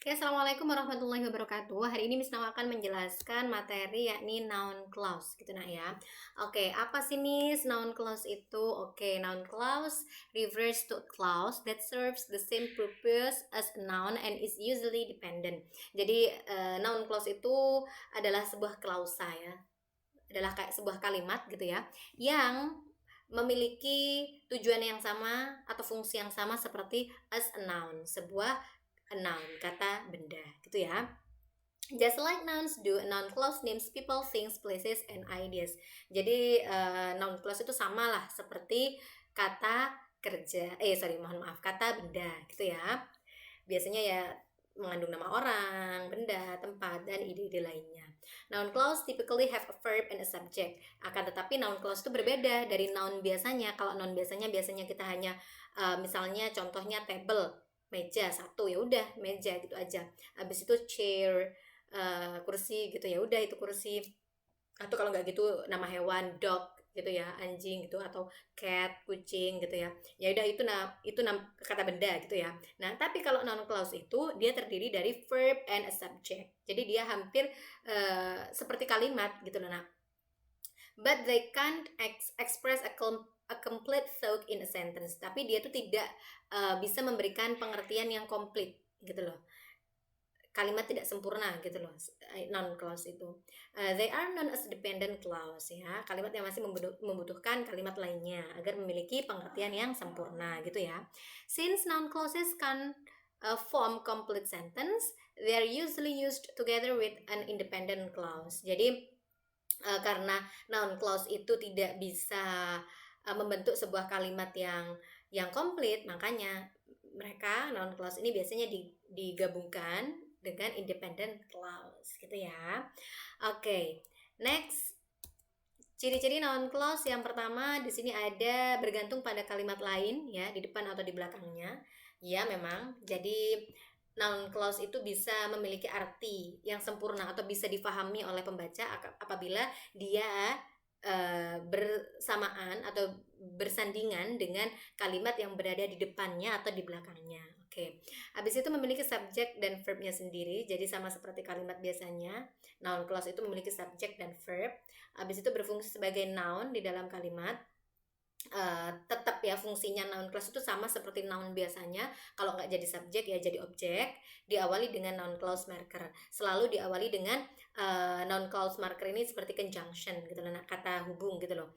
Oke, assalamualaikum warahmatullahi wabarakatuh. Hari ini Miss Nawa akan menjelaskan materi yakni noun clause, gitu nah ya. Oke, apa sih Miss noun clause itu? Oke, noun clause refers to a clause that serves the same purpose as a noun and is usually dependent. Jadi noun clause itu adalah sebuah klausa ya, adalah kayak sebuah kalimat gitu ya, yang memiliki tujuan yang sama atau fungsi yang sama seperti as a noun, sebuah a noun, kata benda gitu ya. Just like nouns do, noun clause names people, things, places, and ideas. Jadi noun clause itu sama lah seperti kata kerja, mohon maaf, kata benda gitu ya. Biasanya ya mengandung nama orang, benda, tempat, dan ide-ide lainnya. Noun clause typically have a verb and a subject. Akan tetapi noun clause itu berbeda dari noun biasanya. Kalau noun biasanya kita hanya misalnya contohnya table, meja satu, ya udah meja gitu aja. Habis itu chair, kursi gitu, ya udah itu kursi. Atau kalau nggak gitu nama hewan dog gitu ya, anjing gitu, atau cat, kucing gitu ya. Ya udah itu kata benda gitu ya. Nah, tapi kalau noun clause itu dia terdiri dari verb and a subject. Jadi dia hampir seperti kalimat gitu loh. Nah, but they can't express a complete thought in a sentence. Tapi dia tuh tidak bisa memberikan pengertian yang komplit gitu loh. Kalimat tidak sempurna gitu loh, noun clause itu. They are known as dependent clause ya, kalimat yang masih membutuhkan kalimat lainnya agar memiliki pengertian yang sempurna gitu ya. Since noun clauses can form complete sentence, they are usually used together with an independent clause. Jadi karena noun clause itu tidak bisa membentuk sebuah kalimat yang komplit, makanya mereka noun clause ini biasanya digabungkan dengan independent clause gitu ya. Oke, next, ciri-ciri noun clause yang pertama di sini ada bergantung pada kalimat lain ya, di depan atau di belakangnya. Ya, memang. Jadi noun clause itu bisa memiliki arti yang sempurna atau bisa difahami oleh pembaca apabila dia bersamaan atau bersandingan dengan kalimat yang berada di depannya atau di belakangnya. Oke. Habis itu memiliki subjek dan verbnya sendiri. Jadi sama seperti kalimat biasanya, noun clause itu memiliki subjek dan verb. Habis itu berfungsi sebagai noun di dalam kalimat. Tetap ya fungsinya noun clause itu sama seperti noun biasanya. Kalau nggak jadi subjek ya jadi objek. Diawali dengan noun clause marker. Selalu diawali dengan noun clause marker ini seperti conjunction gitu loh, kata hubung gitu loh.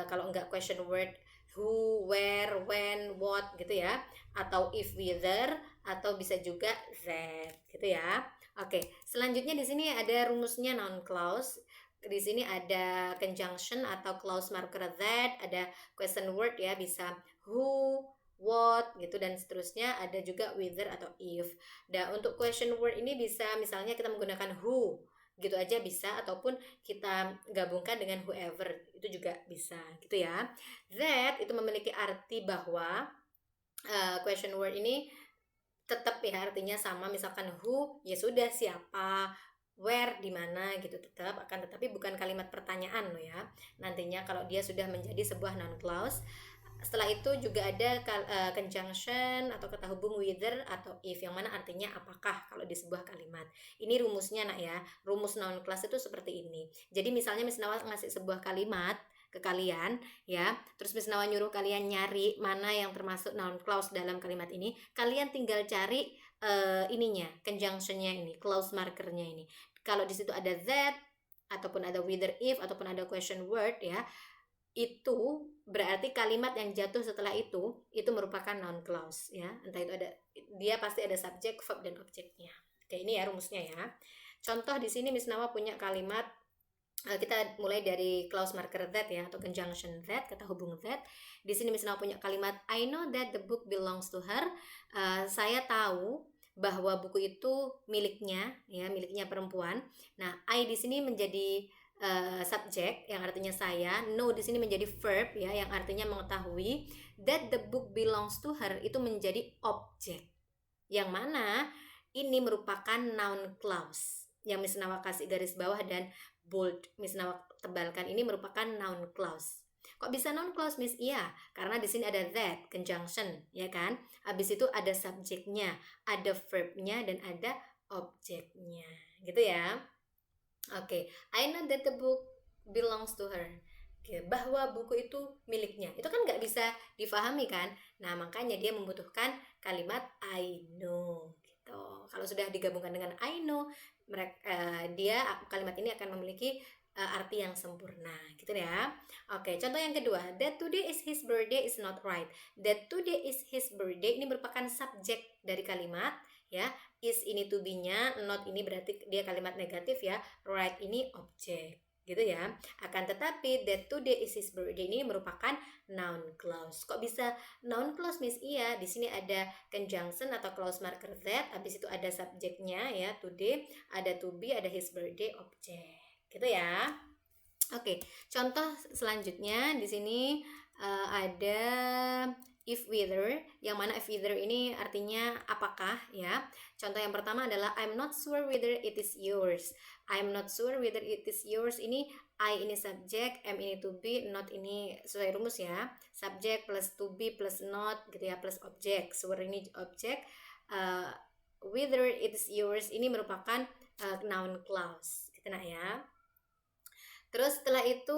Kalau nggak question word, who, where, when, what gitu ya, atau if, whether, atau bisa juga that gitu ya. Oke, selanjutnya di sini ada rumusnya noun clause. Di sini ada conjunction atau clause marker that, ada question word ya, bisa who, what gitu dan seterusnya, ada juga whether atau if. Dan untuk question word ini bisa misalnya kita menggunakan who gitu aja bisa, ataupun kita gabungkan dengan whoever, itu juga bisa gitu ya. That itu memiliki arti bahwa question word ini tetap ya artinya sama, misalkan who ya sudah siapa, where di mana gitu, tetap akan tetapi bukan kalimat pertanyaan loh ya. Nantinya kalau dia sudah menjadi sebuah noun clause. Setelah itu juga ada conjunction atau kata hubung whether atau if, yang mana artinya apakah kalau di sebuah kalimat. Ini rumusnya nak ya. Rumus noun clause itu seperti ini. Jadi misalnya Miss Nawa ngasih sebuah kalimat ke kalian ya, terus Miss Nawa nyuruh kalian nyari mana yang termasuk noun clause dalam kalimat ini. Kalian tinggal cari ininya, conjunctionnya ini, clause markernya ini. Kalau di situ ada that ataupun ada whether if ataupun ada question word ya, itu berarti kalimat yang jatuh setelah itu merupakan noun clause ya. Entah itu ada, dia pasti ada subjek, verb dan objeknya. Oke, ini ya rumusnya ya. Contoh di sini Miss Nawa punya kalimat, kita mulai dari clause marker that ya, atau conjunction that, kata hubung that. Di sini Miss Nawa punya kalimat I know that the book belongs to her. Saya tahu bahwa buku itu miliknya ya, miliknya perempuan. Nah, I di sini menjadi subjek yang artinya saya, know di sini menjadi verb ya yang artinya mengetahui, that the book belongs to her itu menjadi objek. Yang mana ini merupakan noun clause. Yang Miss Nawa kasih garis bawah dan bold, Miss Nawa tebalkan, ini merupakan noun clause. Kok bisa non clause, Miss? Iya, karena di sini ada that conjunction, ya kan? Habis itu ada subjeknya, ada verbnya, dan ada objeknya, gitu ya. Oke, I know that the book belongs to her. Oke, bahwa buku itu miliknya. Itu kan nggak bisa difahami kan? Nah, makanya dia membutuhkan kalimat I know gitu. Kalau sudah digabungkan dengan I know, dia kalimat ini akan memiliki arti yang sempurna, gitu ya. Oke, contoh yang kedua, that today is his birthday is not right. That today is his birthday ini merupakan subjek dari kalimat, ya. Is ini to be-nya, not ini berarti dia kalimat negatif ya, right ini objek, gitu ya. Akan tetapi that today is his birthday ini merupakan noun clause. Kok bisa noun clause, Miss? Iya, di sini ada conjunction atau clause marker that, habis itu ada subjeknya ya, today, ada to be, ada his birthday, objek. Gitu ya. Oke, contoh selanjutnya di sini ada if whether, yang mana if whether ini artinya apakah ya. Contoh yang pertama adalah I'm not sure whether it is yours. I'm not sure whether it is yours ini I ini subjek, am ini to be, not ini sesuai rumus ya. Subjek plus to be plus not gitu ya, plus objek. Sure ini objek. Whether it is yours ini merupakan noun clause. Gitu nah ya. Terus setelah itu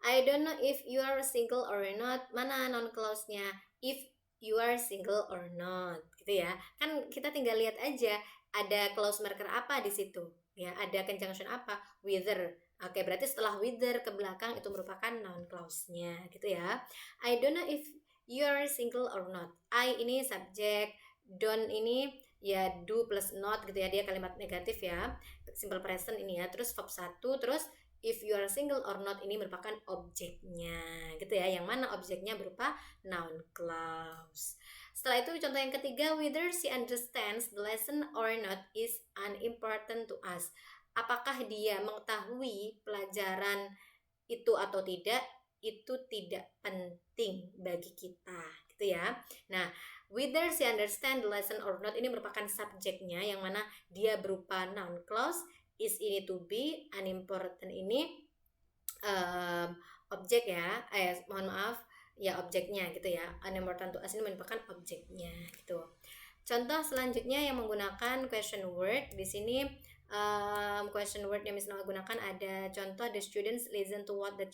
I don't know if you are single or not. Mana noun clause-nya? If you are single or not, gitu ya. Kan kita tinggal lihat aja ada clause marker apa di situ. Ya, ada conjunction apa? Whether. Oke, berarti setelah whether ke belakang itu merupakan noun clause-nya, gitu ya. I don't know if you are single or not. I ini subjek, don't ini ya do plus not gitu ya, dia kalimat negatif ya. Simple present ini ya. Terus verb 1, terus if you are single or not ini merupakan objeknya, gitu ya. Yang mana objeknya berupa noun clause. Setelah itu contoh yang ketiga, whether she understands the lesson or not is unimportant to us. Apakah dia mengetahui pelajaran itu atau tidak, itu tidak penting bagi kita, gitu ya. Nah, whether she understand the lesson or not ini merupakan subjeknya, yang mana dia berupa noun clause. Is ini to be, unimportant ini objek ya, mohon maaf ya, objeknya gitu ya. Unimportant to us ini merupakan objeknya gitu. Contoh selanjutnya yang menggunakan question word, di sini question word yang misalnya gunakan ada contoh the students listen to what the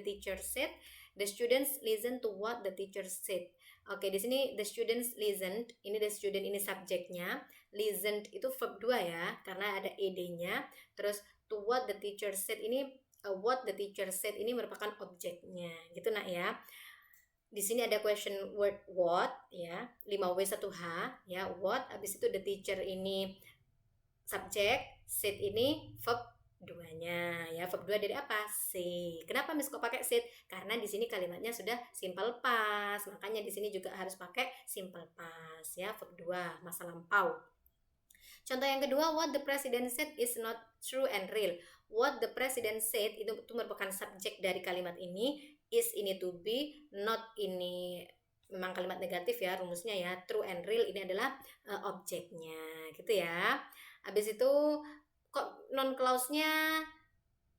teacher said. The students listen to what the teacher said. Oke, di sini the students listened, ini the student ini subjeknya, listened itu verb 2 ya, karena ada ed-nya. Terus to what the teacher said ini what the teacher said ini merupakan objeknya, gitu nak ya. Di sini ada question word what ya, 5W 1H ya, what, habis itu the teacher ini subjek, said ini verb 2-nya ya. Verb 2 dari apa? Say. Kenapa Miss kok pakai said? Karena di sini kalimatnya sudah simple past, makanya di sini juga harus pakai simple past ya, verb 2 masa lampau. Contoh yang kedua, what the president said is not true and real. What the president said itu merupakan subjek dari kalimat ini, is ini to be, not ini memang kalimat negatif ya rumusnya ya, true and real ini adalah objeknya, gitu ya. Habis itu kok non clause-nya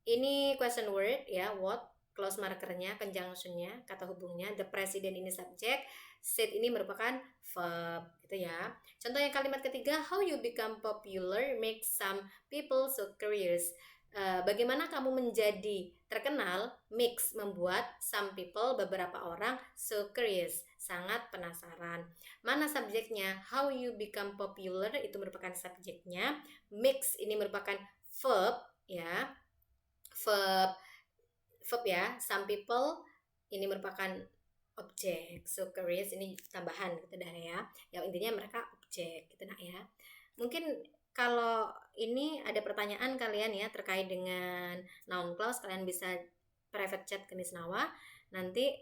ini question word ya, what, clause markernya, conjunction-nya, kata hubungnya, the president ini subjek, said ini merupakan verb, gitu ya. Contoh yang kalimat ketiga, how you become popular makes some people so curious. Bagaimana kamu menjadi terkenal, makes membuat some people beberapa orang so curious, sangat penasaran. Mana subjeknya? How you become popular itu merupakan subjeknya, makes ini merupakan verb ya, verb ya, some people ini merupakan objek, so curious ini tambahan gitu dah ya. Yang intinya mereka objek gitu nah ya. Mungkin kalau ini ada pertanyaan kalian ya terkait dengan noun clause, kalian bisa private chat ke Miss Nawa. Nanti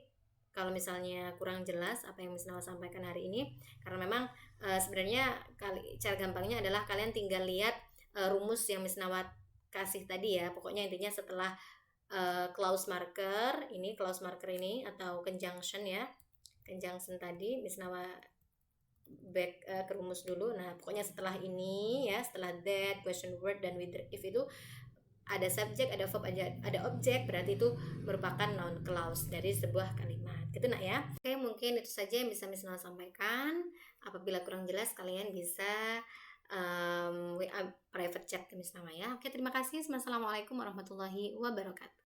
kalau misalnya kurang jelas apa yang Miss Nawa sampaikan hari ini, karena memang sebenarnya cara gampangnya adalah kalian tinggal lihat rumus yang Miss Nawa kasih tadi ya. Pokoknya intinya setelah clause marker ini atau conjunction ya, conjunction tadi Miss Nawa back ke rumus dulu. Nah pokoknya setelah ini ya, setelah that, question word dan with if itu ada subjek, ada verb, ada objek, berarti itu merupakan noun clause dari sebuah kalimat. Gitu nak ya. Oke, mungkin itu saja yang bisa Miss Nol sampaikan. Apabila kurang jelas kalian bisa WA private chat ke Miss Nama ya. Oke, terima kasih. Assalamualaikum warahmatullahi wabarakatuh.